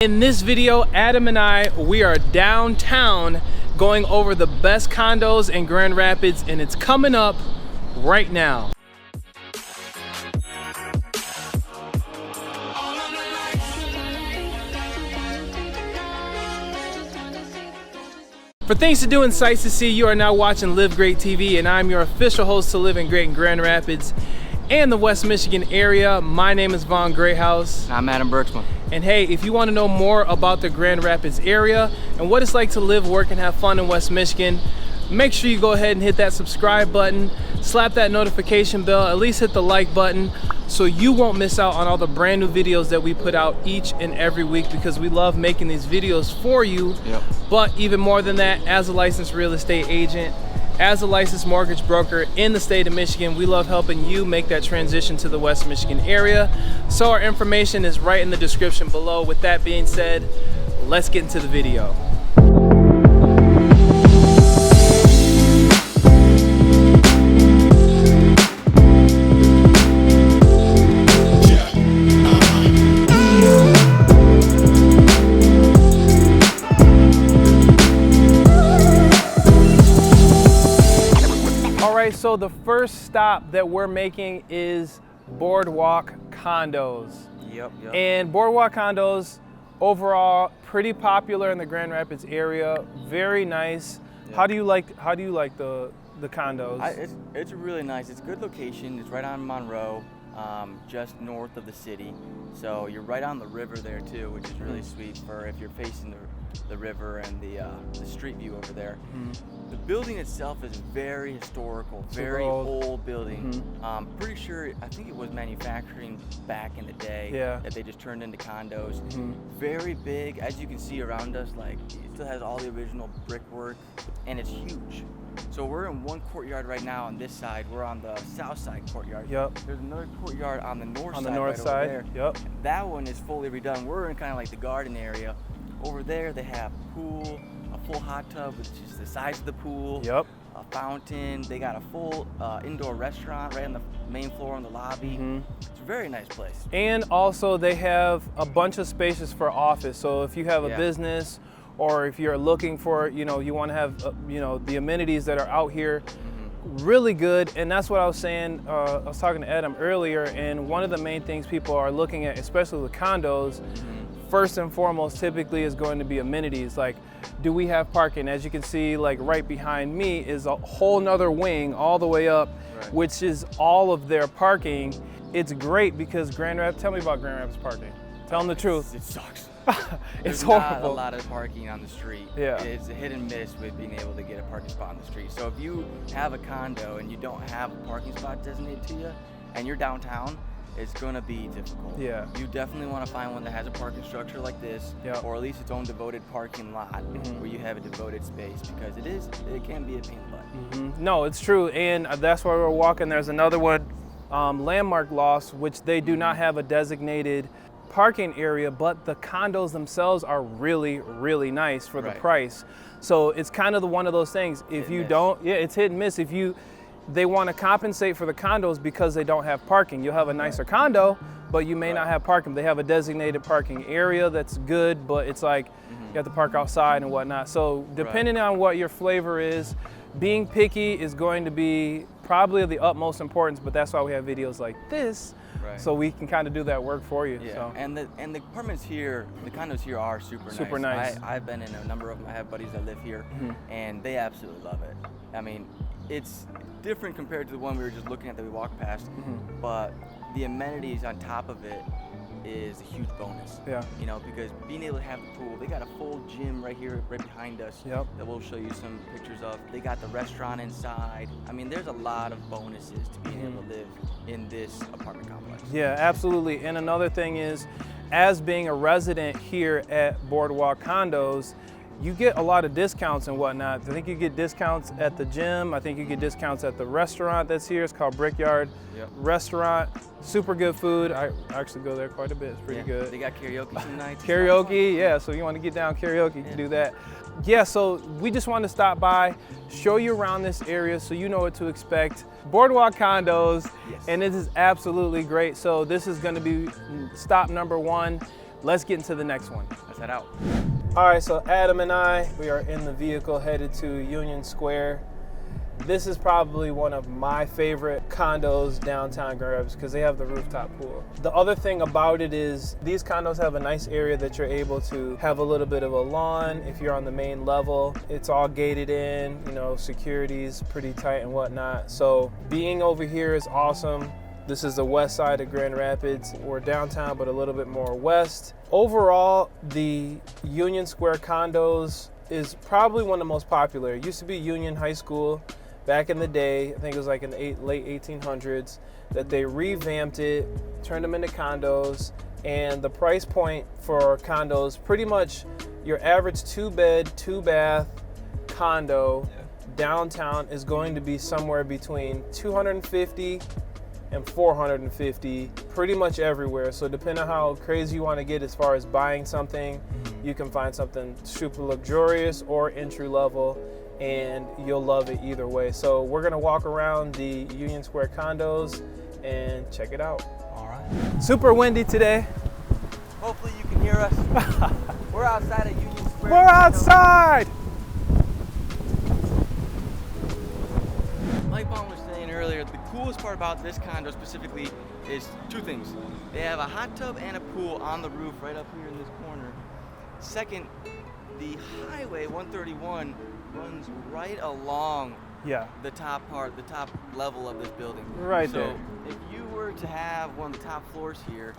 In this video, Adam and we are downtown going over the best condos in Grand Rapids, and it's coming up right now. For things to do and sights to see, you are now watching Live Great TV, and I'm your official host to Living Great in Grand Rapids and the West Michigan area. My name is Vaughn Greathouse. I'm Adam Berksman. And hey, if you want to know more about the Grand Rapids area and what it's like to live, work, and have fun in West Michigan, make sure you go ahead and hit that subscribe button, slap that notification bell, at least hit the like button so you won't miss out on all the brand new videos that we put out each and every week, because we love making these videos for you. Yep. But even more than that, as a licensed real estate agent, as a licensed mortgage broker in the state of Michigan, we love helping you make that transition to the West Michigan area. So our information is right in the description below. With that being said, let's get into the video. So the first stop that we're making is Boardwalk Condos. Yep. And Boardwalk Condos, overall, pretty popular in the Grand Rapids area. Very nice. Yep. How do you like the condos? It's really nice. It's a good location. It's right on Monroe, just north of the city. So you're right on the river there too, which is really sweet for if you're facing the river and the street view over there. The building itself is very historical, very old building. Pretty sure, I think it was manufacturing back in the day that they just turned into condos. Very big, as you can see around us, like it still has all the original brickwork, and it's huge. So we're in one courtyard right now on this side. We're on the south side courtyard. Yep. There's another courtyard on the north side. On the north side. Over there. Yep. That one is fully redone. We're in kind of like the garden area. Over there they have a pool, a full hot tub, which is the size of the pool. Yep. A fountain. They got a full indoor restaurant right on the main floor in the lobby. It's a very nice place. And also they have a bunch of spaces for office. So if you have a business, or if you're looking for, you want to have, the amenities that are out here, really good. And that's what I was saying. I was talking to Adam earlier, and one of the main things people are looking at, especially with condos, first and foremost, typically is going to be amenities. Like, do we have parking? As you can see, like right behind me is a whole nother wing all the way up, which is all of their parking. It's great because tell me about Grand Rapids parking. Tell them the truth. It sucks. It's There's horrible. not a lot of parking on the street. Yeah. It's a hit and miss with being able to get a parking spot on the street. So if you have a condo and you don't have a parking spot designated to you, and you're downtown, it's gonna be difficult. Yeah. You definitely want to find one that has a parking structure like this, or at least its own devoted parking lot where you have a devoted space, because it can be a pain in the butt. No, it's true, and that's why we're walking. There's another one, Landmark Lost, which they do not have a designated parking area, but the condos themselves are really, really nice for the price. So it's kind of one of those things. If you don't, it's hit and miss. They want to compensate for the condos because they don't have parking. You'll have a nicer condo, but you may not have parking. They have a designated parking area that's good, but it's like you have to park outside and whatnot. So depending on what your flavor is, being picky is going to be probably of the utmost importance, but that's why we have videos like this, so we can kind of do that work for you. Yeah, so. and the apartments here, the condos here are super nice. I've been in a number of them. I have buddies that live here, and they absolutely love it. I mean, it's different compared to the one we were just looking at that we walked past, but the amenities on top of it is a huge bonus. Yeah. Because being able to have the pool, they got a full gym right here, right behind us, that we'll show you some pictures of. They got the restaurant inside. I mean, there's a lot of bonuses to being able to live in this apartment complex. Yeah, absolutely. And another thing is, as being a resident here at Boardwalk Condos, you get a lot of discounts and whatnot. I think you get discounts at the gym. I think you get discounts at the restaurant that's here. It's called Brickyard Restaurant. Super good food. I actually go there quite a bit. It's pretty good. They got karaoke some nights. Karaoke, yeah. So you want to get down karaoke, you can do that. Yeah, so we just want to stop by, show you around this area so you know what to expect. Boardwalk Condos, and this is absolutely great. So this is going to be stop number one. let's get into the next one. Let's head out. All right, so Adam and I, we are in the vehicle headed to Union Square. This is probably one of my favorite condos downtown Grand Rapids because they have the rooftop pool. The other thing about it is these condos have a nice area that you're able to have a little bit of a lawn. If you're on the main level, it's all gated in, you know, security's pretty tight and whatnot. So being over here is awesome. This is the west side of Grand Rapids. We're downtown, but a little bit more west. Overall, the Union Square condos is probably one of the most popular. It used to be Union High School. Back in the day, I think it was like in the late 1800s, that they revamped it, turned them into condos, and the price point for condos, pretty much your average 2-bed, 2-bath condo downtown is going to be somewhere between $250 and $450, pretty much everywhere. So depending on how crazy you want to get as far as buying something, you can find something super luxurious or entry level, and you'll love it either way. So we're gonna walk around the Union Square condos and check it out. All right. Super windy today. Hopefully you can hear us. We're outside of Union Square. We're outside! Like Vaughn was saying earlier, the coolest part about this condo specifically is two things. They have a hot tub and a pool on the roof right up here in this corner. Second, the highway 131 runs right along the top level of this building. Right so there. If you were to have one of the top floors here,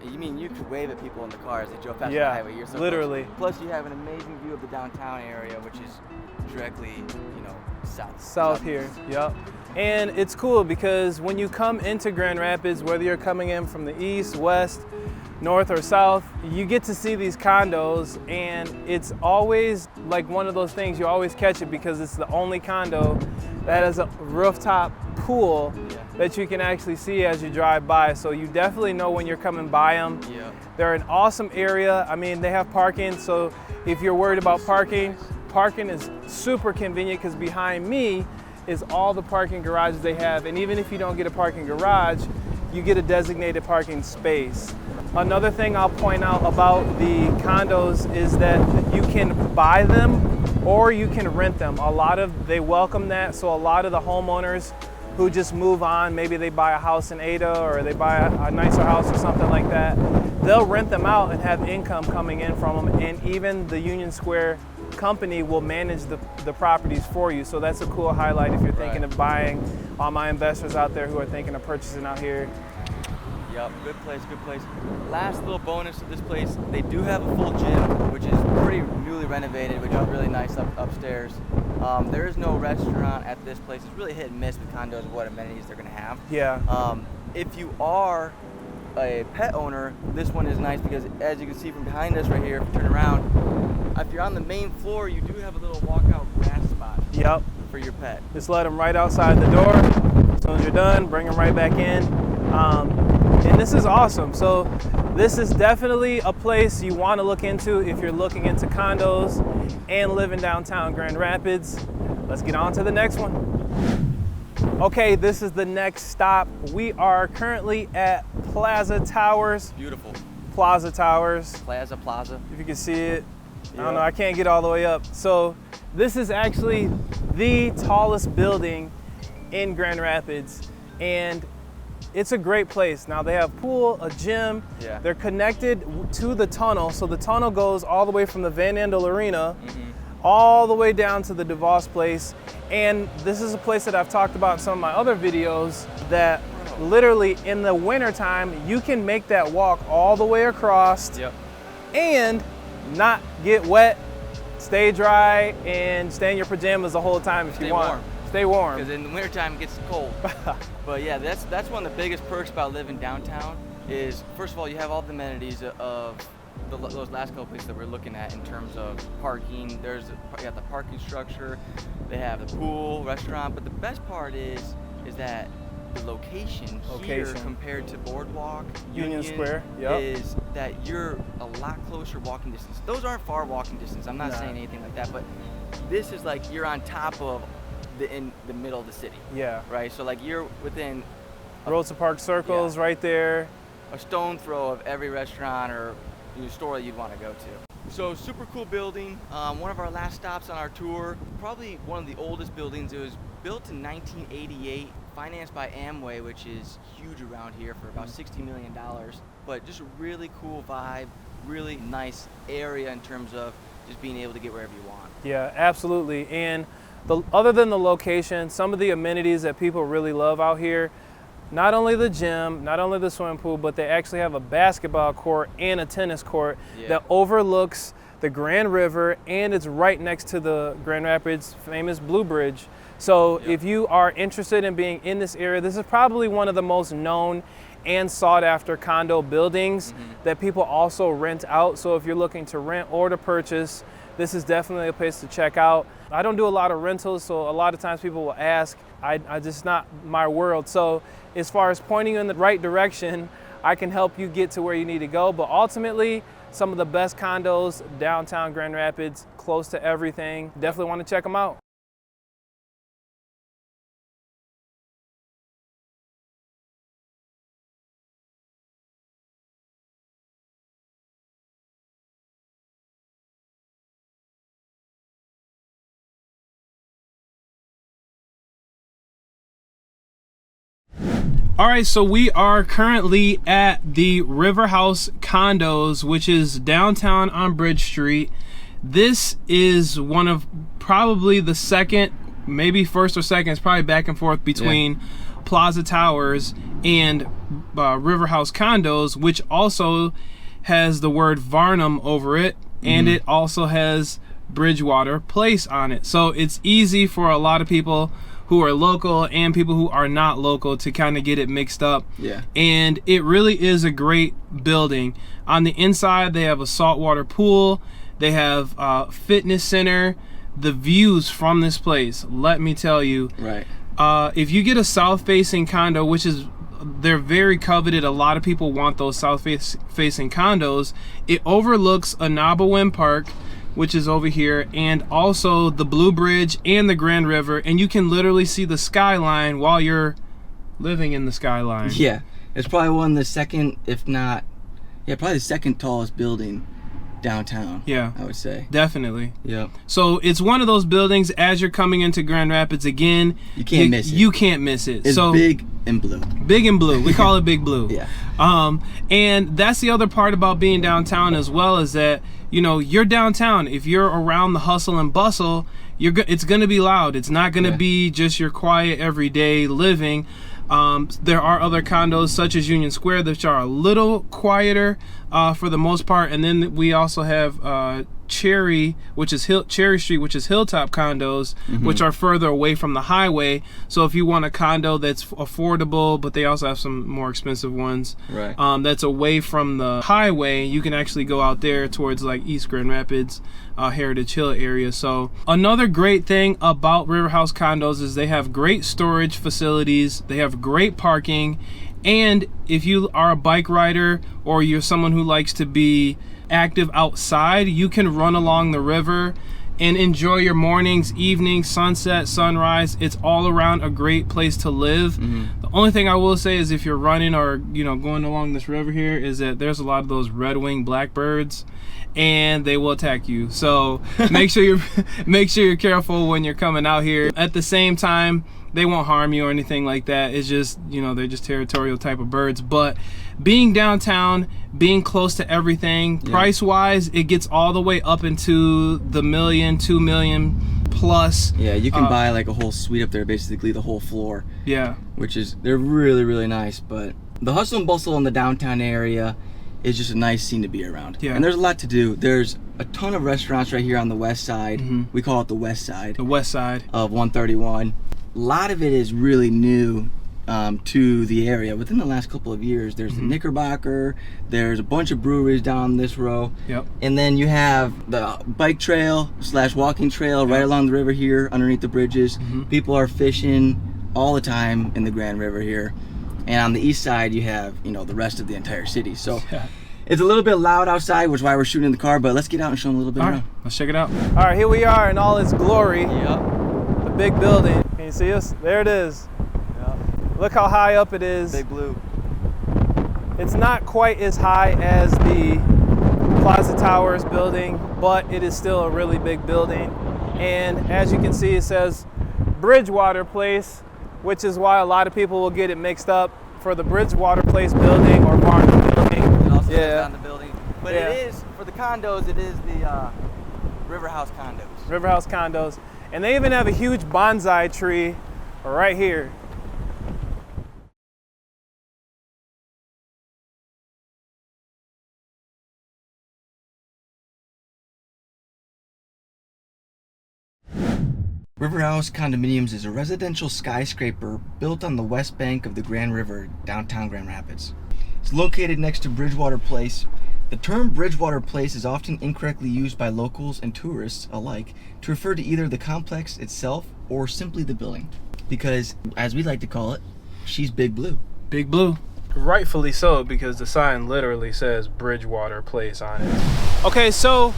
you could wave at people in the car as they drove past the highway. You're so literally. Close. Plus you have an amazing view of the downtown area, which is directly, South here. Yep. And it's cool because when you come into Grand Rapids, whether you're coming in from the east, west, north or south, you get to see these condos, and it's always like one of those things, you always catch it because it's the only condo that has a rooftop pool that you can actually see as you drive by. So you definitely know when you're coming by them. Yeah. They're an awesome area. I mean, they have parking, so if you're worried about parking is super convenient because behind me is all the parking garages they have. And even if you don't get a parking garage, you get a designated parking space. Another thing I'll point out about the condos is that you can buy them or you can rent them. They welcome that, so a lot of the homeowners who just move on, maybe they buy a house in Ada or they buy a nicer house or something like that, they'll rent them out and have income coming in from them, and even the Union Square company will manage the properties for you. So that's a cool highlight if you're thinking of buying. All my investors out there who are thinking of purchasing out here. Yep, good place, good place. Last little bonus of this place, they do have a full gym, which is pretty newly renovated, which is really nice upstairs. There is no restaurant at this place. It's really hit and miss with condos what amenities they're gonna have. Yeah. If you are a pet owner, this one is nice because as you can see from behind us right here, if you turn around, if you're on the main floor, you do have a little walkout grass spot for your pet. Just let them right outside the door. As soon as you're done, bring them right back in. And this is awesome. So this is definitely a place you want to look into if you're looking into condos and living downtown Grand Rapids. Let's get on to the next one. Okay, this is the next stop. We are currently at Plaza Towers. Beautiful. Plaza Towers. Plaza. If you can see it. I don't know, I can't get all the way up. So this is actually the tallest building in Grand Rapids, and it's a great place. Now they have pool, a gym. Yeah. They're connected to the tunnel. So the tunnel goes all the way from the Van Andel Arena all the way down to the DeVos place. And this is a place that I've talked about in some of my other videos that literally in the wintertime, you can make that walk all the way across and not get wet, stay dry, and stay in your pajamas the whole time if you want. Warm. Stay warm. Because in the wintertime it gets cold. But yeah, that's one of the biggest perks about living downtown is, first of all, you have all the amenities of those last couple places that we're looking at in terms of parking. You got the parking structure, they have the pool, restaurant, but the best part is that the location here compared to Boardwalk, Union Square, is that you're a lot closer walking distance. Those aren't far walking distance. I'm not saying anything like that, but this is like you're on top of in the middle of the city. Yeah. Right. So like you're within Rosa Park Circle's right there. A stone throw of every restaurant or store that you'd want to go to. So super cool building. One of our last stops on our tour, probably one of the oldest buildings. It was built in 1988, financed by Amway, which is huge around here, for about $60 million. But just a really cool vibe, really nice area in terms of just being able to get wherever you want. Yeah, absolutely. And other than the location, some of the amenities that people really love out here, not only the gym, not only the swimming pool, but they actually have a basketball court and a tennis court that overlooks the Grand River, and it's right next to the Grand Rapids famous Blue Bridge. So if you are interested in being in this area, this is probably one of the most known and sought after condo buildings that people also rent out. So if you're looking to rent or to purchase, this is definitely a place to check out. I don't do a lot of rentals, so a lot of times people will ask. I just not my world. So as far as pointing you in the right direction, I can help you get to where you need to go. But ultimately, some of the best condos downtown Grand Rapids, close to everything. Definitely want to check them out. All right, so we are currently at the Riverhouse Condos, which is downtown on Bridge Street. This is one of probably the second, maybe first or second, it's probably back and forth between Plaza Towers and Riverhouse Condos, which also has the word Varnum over it, and it also has Bridgewater Place on it. So it's easy for a lot of people who are local and people who are not local to kind of get it mixed up. And it really is a great building. On the inside, they have a saltwater pool. They have a fitness center. The views from this place, let me tell you. If you get a south-facing condo, which is, they're very coveted. A lot of people want those south-facing condos. It overlooks Anabawin Park, which is over here, and also the Blue Bridge and the Grand River, and you can literally see the skyline while you're living in the skyline. Yeah, it's probably one of the second, if not, probably the second tallest building downtown. I would say. Definitely. So it's one of those buildings, as you're coming into Grand Rapids, again, you can't miss it. You can't miss it. It's so big and blue. Big and blue. We call it Big Blue. And that's the other part about being downtown as well, is that, you know, you're downtown. If you're around the hustle and bustle, it's going to be loud. It's not going to be just your quiet everyday living. There are other condos such as Union Square, which are a little quieter for the most part, and then we also have Cherry, which is Cherry Street, which is Hilltop Condos, which are further away from the highway. So if you want a condo that's affordable, but they also have some more expensive ones, that's away from the highway, you can actually go out there towards like East Grand Rapids, Heritage Hill area. So another great thing about Riverhouse Condos is they have great storage facilities, they have great parking, and if you are a bike rider or you're someone who likes to be active outside, you can run along the river and enjoy your mornings, evenings, sunset, sunrise. It's all around a great place to live. The only thing I will say is if you're running or, you know, going along this river here, is that there's a lot of those red-winged blackbirds and they will attack you. So make sure you're careful when you're coming out here. At the same time, they won't harm you or anything like that. It's just, you know, they're just territorial type of birds. But being downtown, being close to everything, price-wise, it gets all the way up into the $1 million, $2 million plus. You can buy like a whole suite up there, basically the whole floor. Which is, they're really, really nice. But the hustle and bustle in the downtown area is just a nice scene to be around. And there's a lot to do. There's a ton of restaurants right here on the west side. We call it the west side. The west side of 131. A lot of it is really new to the area. Within the last couple of years, there's the Knickerbocker, there's a bunch of breweries down this row, and then you have the bike trail / walking trail right along the river here underneath the bridges. People are fishing all the time in the Grand River here, and on the east side you have, you know, the rest of the entire city. So it's a little bit loud outside, which is why we're shooting in the car, but let's get out and show them a little bit around. Let's check it out. All right, here we are in all its glory. The big building. Can you see us? There it is. Look how high up it is. Big Blue. It's not quite as high as the Plaza Towers building, but it is still a really big building. And as you can see, it says Bridgewater Place, which is why a lot of people will get it mixed up for the Bridgewater Place building or Vaughn building. It also goes down the building. But Yeah. it is, for the condos, it is the Riverhouse Condos. Riverhouse Condos. And they even have a huge bonsai tree right here. Riverhouse Condominiums is a residential skyscraper built on the west bank of the Grand River, downtown Grand Rapids. It's located next to Bridgewater Place. The term Bridgewater Place is often incorrectly used by locals and tourists alike to refer to either the complex itself or simply the building. Because, as we like to call it, she's Big Blue. Big Blue. Rightfully so, because the sign literally says Bridgewater Place on it. Okay, so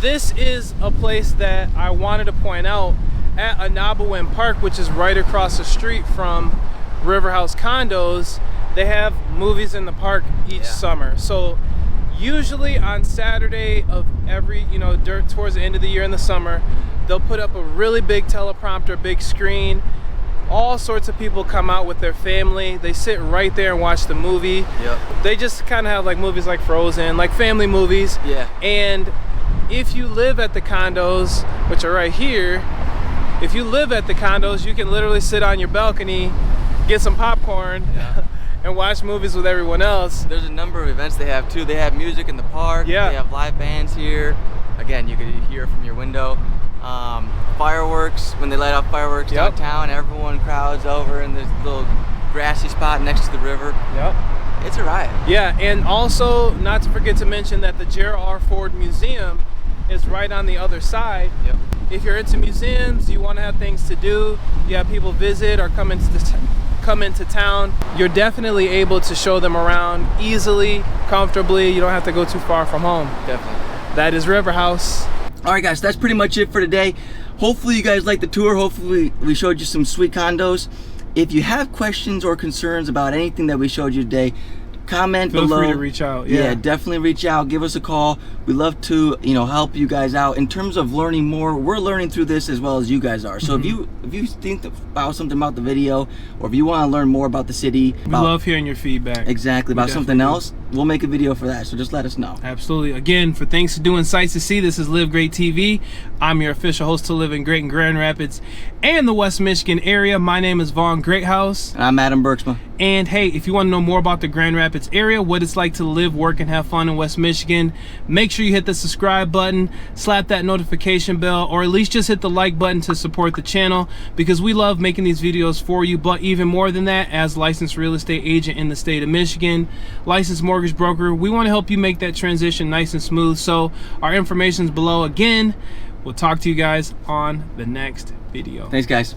this is a place that I wanted to point out at Anabawin Park, which is right across the street from Riverhouse Condos. They have movies in the park each summer. So usually on Saturday of every, towards the end of the year in the summer, they'll put up a really big teleprompter, big screen. All sorts of people come out with their family. They sit right there and watch the movie. Yep. They just kind of have like movies like Frozen, like family movies. Yeah. And if you live at the condos, which are right here, if you live at the condos, you can literally sit on your balcony, get some popcorn, and watch movies with everyone else. There's a number of events they have too. They have music in the park. Yeah. They have live bands here. Again, you can hear from your window. Fireworks, when they light off fireworks downtown, everyone crowds over in this little grassy spot next to the river. Yep. It's a riot. Yeah, and also not to forget to mention that the Gerald R. Ford Museum is right on the other side. Yep. If you're into museums, you want to have things to do, you have people visit or come into town, you're definitely able to show them around easily, comfortably. You don't have to go too far from home. Definitely. That is Riverhouse. All right, guys, that's pretty much it for today. Hopefully you guys liked the tour. Hopefully we showed you some sweet condos. If you have questions or concerns about anything that we showed you today, comment below. Feel free to reach out. Yeah, definitely reach out. Give us a call. We love to, help you guys out. In terms of learning more, we're learning through this as well as you guys are. So if you think about something about the video, or if you want to learn more about the city, we love hearing your feedback. Exactly, about something else, we'll make a video for that. So just let us know. Absolutely. Again, for things to do and sights to see, this is Live Great TV. I'm your official host to Living Great in Grand Rapids and the West Michigan area. My name is Vaughn Greathouse. And I'm Adam Berksma. And hey, if you want to know more about the Grand Rapids area, what it's like to live, work, and have fun in West Michigan, make sure you hit the subscribe button, slap that notification bell, or at least just hit the like button to support the channel, because we love making these videos for you. But even more than that, as licensed real estate agent in the state of Michigan, licensed mortgage broker, we want to help you make that transition nice and smooth. So our information is below. Again, we'll talk to you guys on the next video. Thanks, guys.